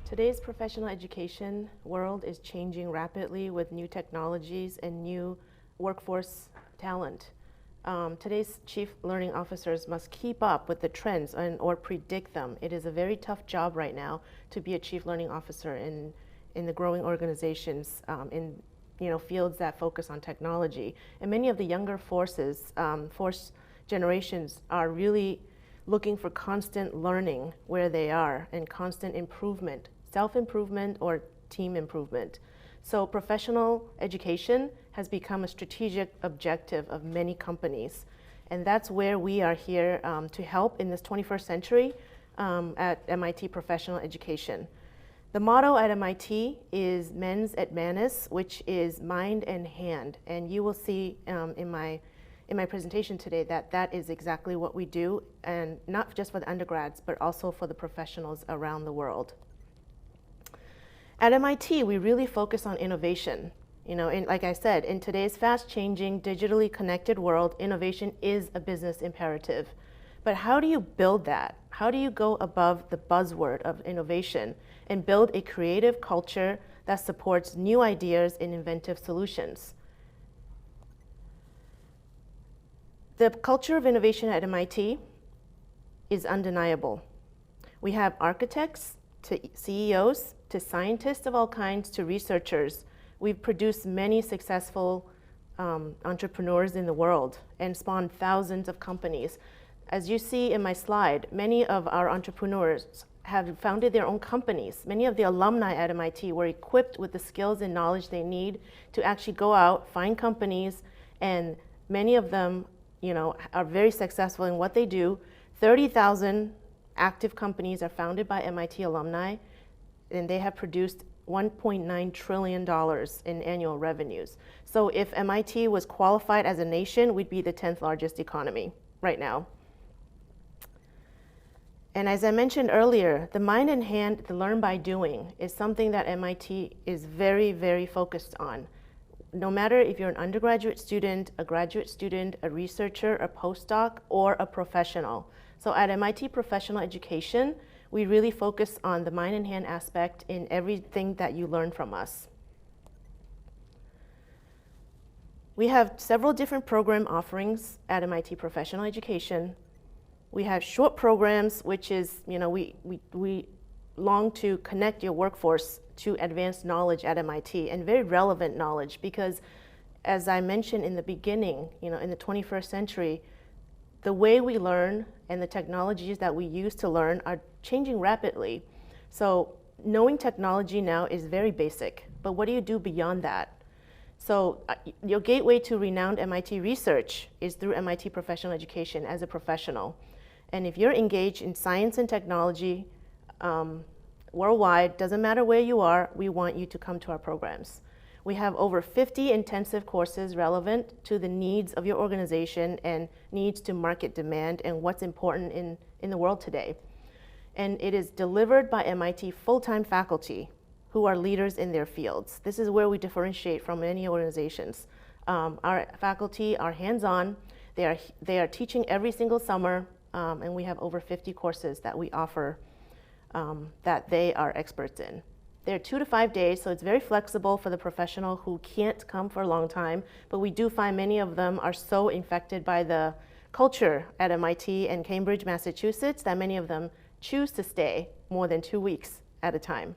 Today's professional education world is changing rapidly with new technologies and new workforce talent. Today's chief learning officers must keep up with the trends or predict them. It is a very tough job right now to be a chief learning officer in the growing organizations in fields that focus on technology. And many of the younger force generations are really looking for constant learning where they are and constant improvement, self-improvement or team improvement. So professional education has become a strategic objective of many companies. And that's where we are here to help in this 21st century at MIT Professional Education. The motto at MIT is Mens et Manus, which is mind and hand. And you will see in my presentation today that is exactly what we do, and not just for the undergrads, but also for the professionals around the world. At MIT, we really focus on innovation. Like I said, in today's fast-changing, digitally connected world, innovation is a business imperative. But how do you build that? How do you go above the buzzword of innovation and build a creative culture that supports new ideas and inventive solutions? The culture of innovation at MIT is undeniable. We have architects to CEOs to scientists of all kinds to researchers. We've produced many successful entrepreneurs in the world and spawned thousands of companies. As you see in my slide, many of our entrepreneurs have founded their own companies. Many of the alumni at MIT were equipped with the skills and knowledge they need to actually go out, find companies, and many of them are very successful in what they do. 30,000 active companies are founded by MIT alumni, and they have produced $1.9 trillion in annual revenues. So if MIT was qualified as a nation, we'd be the 10th largest economy right now. And as I mentioned earlier, the mind and hand, the learn by doing, is something that MIT is very, very focused on. No matter if you're an undergraduate student, a graduate student, a researcher, a postdoc, or a professional. So at MIT Professional Education, we really focus on the mind and hand aspect in everything that you learn from us. We have several different program offerings at MIT Professional Education. We have short programs, which is, we long to connect your workforce to advanced knowledge at MIT and very relevant knowledge, because as I mentioned in the beginning, in the 21st century, the way we learn and the technologies that we use to learn are changing rapidly. So knowing technology now is very basic, but what do you do beyond that? So your gateway to renowned MIT research is through MIT Professional Education as a professional. And if you're engaged in science and technology worldwide, doesn't matter where you are, we want you to come to our programs. We have over 50 intensive courses relevant to the needs of your organization and needs to market demand and what's important in the world today. And it is delivered by MIT full-time faculty who are leaders in their fields. This is where we differentiate from many organizations. Our faculty are hands-on. They are teaching every single summer, and we have over 50 courses that we offer that they are experts in. They're 2 to 5 days, so it's very flexible for the professional who can't come for a long time, but we do find many of them are so infected by the culture at MIT and Cambridge, Massachusetts, that many of them choose to stay more than 2 weeks at a time.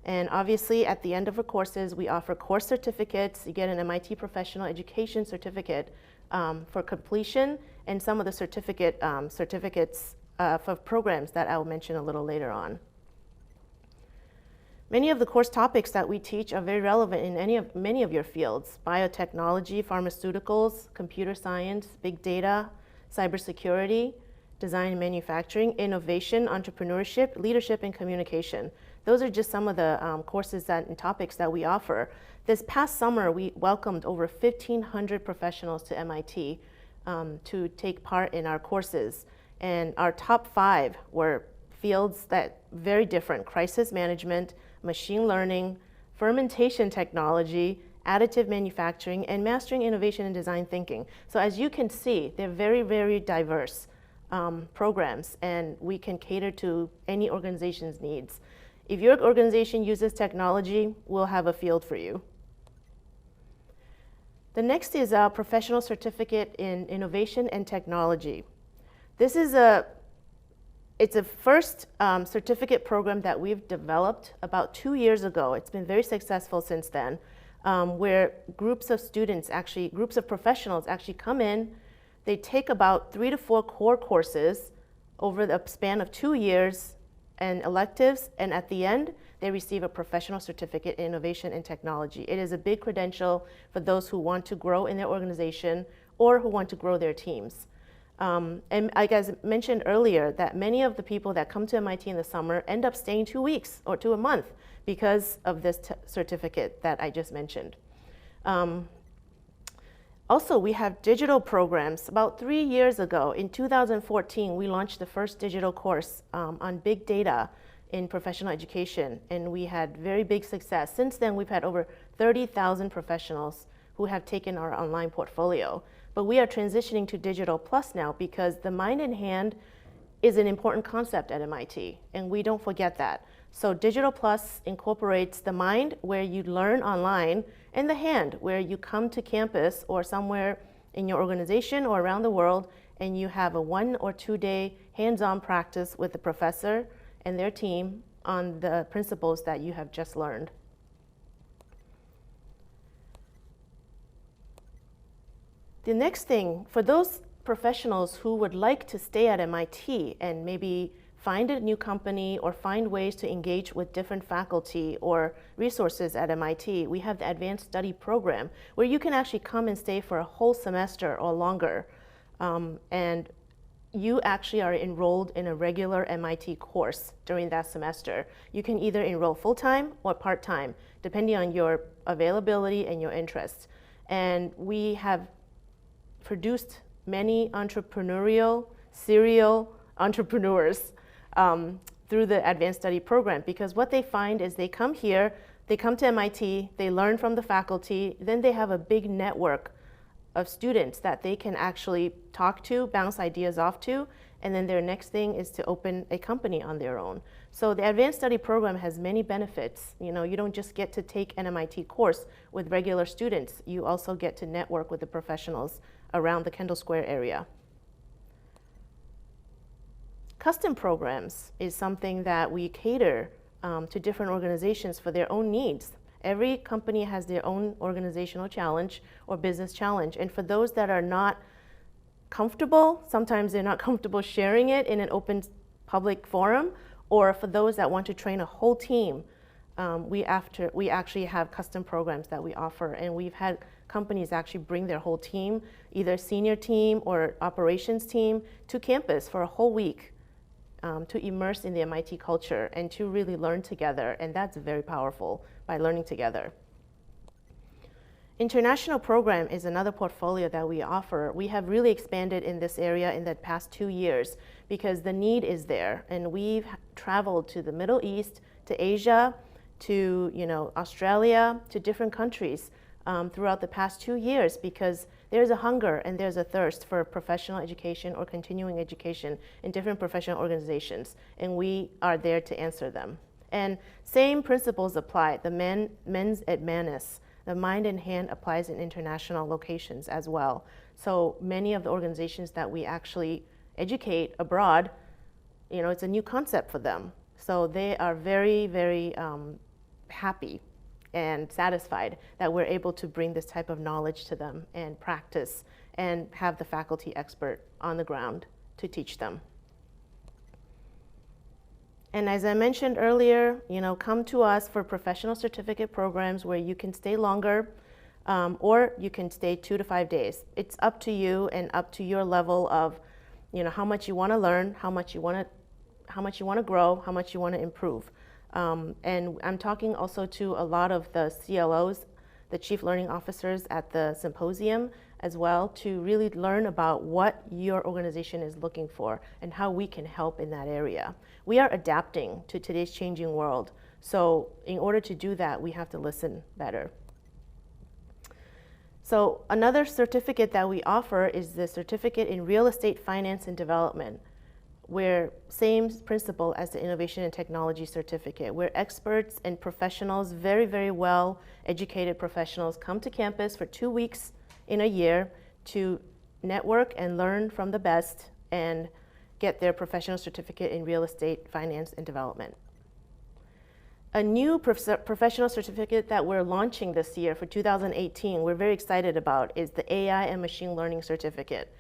And obviously, at the end of our courses, we offer course certificates. You get an MIT Professional Education certificate for completion, and some of the certificates for programs that I'll mention a little later on. Many of the course topics that we teach are very relevant in many of your fields: biotechnology, pharmaceuticals, computer science, big data, cybersecurity, design and manufacturing, innovation, entrepreneurship, leadership, and communication. Those are just some of the courses and topics that we offer. This past summer, we welcomed over 1,500 professionals to MIT to take part in our courses. And our top 5 were fields that very different: crisis management, machine learning, fermentation technology, additive manufacturing, and mastering innovation and design thinking. So as you can see, they're very, very diverse programs, and we can cater to any organization's needs. If your organization uses technology, we'll have a field for you. The next is our Professional Certificate in Innovation and Technology. This is it's a first certificate program that we've developed about 2 years ago. It's been very successful since then, where groups of professionals actually come in. They take about 3 to 4 core courses over the span of 2 years and electives, and at the end, they receive a Professional Certificate in Innovation and Technology. It is a big credential for those who want to grow in their organization or who want to grow their teams. And like I mentioned earlier, that many of the people that come to MIT in the summer end up staying 2 weeks or to a month because of this certificate that I just mentioned. Also, we have digital programs. About 3 years ago, in 2014, we launched the first digital course on big data in professional education, and we had very big success. Since then, we've had over 30,000 professionals who have taken our online portfolio. But we are transitioning to Digital Plus now because the mind and hand is an important concept at MIT, and we don't forget that. So Digital Plus incorporates the mind, where you learn online, and the hand, where you come to campus or somewhere in your organization or around the world, and you have a 1 or 2 day hands-on practice with the professor and their team on the principles that you have just learned. The next thing, for those professionals who would like to stay at MIT and maybe find a new company or find ways to engage with different faculty or resources at MIT, we have the Advanced Study Program, where you can actually come and stay for a whole semester or longer. And you actually are enrolled in a regular MIT course during that semester. You can either enroll full-time or part-time, depending on your availability and your interests. And we have produced many entrepreneurial, serial entrepreneurs through the Advanced Study Program, because what they find is they come here, they come to MIT, they learn from the faculty, then they have a big network of students that they can actually talk to, bounce ideas off to, and then their next thing is to open a company on their own. So the Advanced Study Program has many benefits. You know, you don't just get to take an MIT course with regular students, you also get to network with the professionals around the Kendall Square area. Custom programs is something that we cater to different organizations for their own needs. Every company has their own organizational challenge or business challenge, and for those that are not comfortable, sometimes they're not comfortable sharing it in an open public forum, or for those that want to train a whole team, we actually have custom programs that we offer, and we've had companies actually bring their whole team, either senior team or operations team, to campus for a whole week to immerse in the MIT culture and to really learn together, and that's very powerful by learning together. International program is another portfolio that we offer. We have really expanded in this area in the past 2 years because the need is there, and we've traveled to the Middle East, to Asia, to Australia, to different countries throughout the past 2 years because there's a hunger and there's a thirst for professional education or continuing education in different professional organizations, and we are there to answer them. And same principles apply. The mens et manus, the mind and hand applies in international locations as well. So many of the organizations that we actually educate abroad, it's a new concept for them. So they are very, very happy and satisfied that we're able to bring this type of knowledge to them and practice and have the faculty expert on the ground to teach them. And as I mentioned earlier, come to us for professional certificate programs where you can stay longer or you can stay 2 to 5 days. It's up to you and up to your level of how much you want to learn, how much you want to grow, how much you want to improve. And I'm talking also to a lot of the CLOs, the Chief Learning Officers at the symposium as well, to really learn about what your organization is looking for and how we can help in that area. We are adapting to today's changing world. So in order to do that, we have to listen better. So another certificate that we offer is the Certificate in Real Estate Finance and Development. we're same principle as the Innovation and Technology Certificate. We're experts and professionals, very, very well educated professionals, come to campus for 2 weeks in a year to network and learn from the best and get their professional certificate in real estate, finance, and development. A new professional certificate that we're launching this year for 2018, we're very excited about, is the AI and Machine Learning Certificate.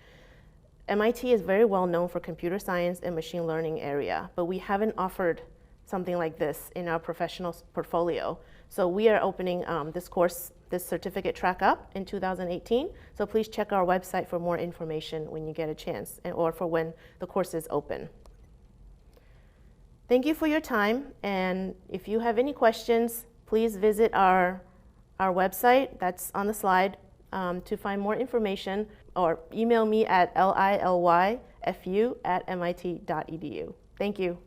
MIT is very well known for computer science and machine learning area, but we haven't offered something like this in our professional portfolio. So we are opening this certificate track up in 2018. So please check our website for more information when you get a chance, or for when the course is open. Thank you for your time, and if you have any questions, please visit our website that's on the slide to find more information, or email me at lilyfu@mit.edu. Thank you.